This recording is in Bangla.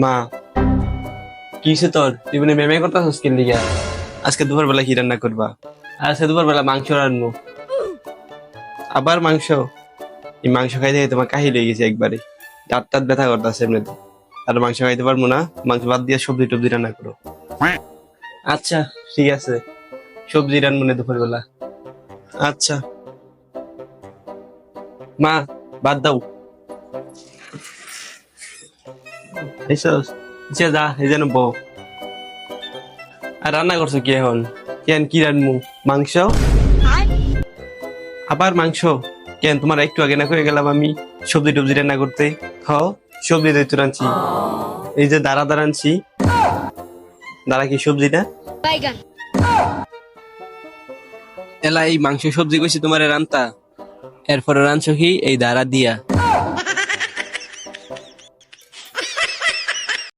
মা, কিসে তোর তুই মানে মেমে করতেছিস কি লিগা? আজকে দুপুর বেলা কি রান্না করবা? আজকে দুপুর বেলা মাংস রান্নু। আবার মাংস? এই মাংস খাইতে খাইতে তোমার কাহিল হয়ে গেছে একবারে। দাঁত টাত ব্যথা করতেছে এমনিতে। আর মাংস খাইতে পারবো না, মাংস বাদ দিয়ে সবজি টবজি রান্না করো। আচ্ছা, ঠিক আছে, সবজি রান্না মানে দুপুর বেলা। আচ্ছা মা, বাদ দাও। এইসব যে যা এই যেন বউ। আর রান্না করছো কি এখন? কেন কি রান্নু? মাংস? আবার মাংস? কেন তোমার একটু আগে না করে গেলাম আমি সবজি টবজি রান্না করতে। খাও, সবজি দিয়ে তো রাঁধছি। এই যে দাঁড়া দাঁড়া আনছি, দাঁড়া কি সবজি না? বাইগান। এলা এই মাংস সবজি কইছি তোমার রান্তা, এরপরে রাঁধছো কি এই দাঁড়া দিয়া।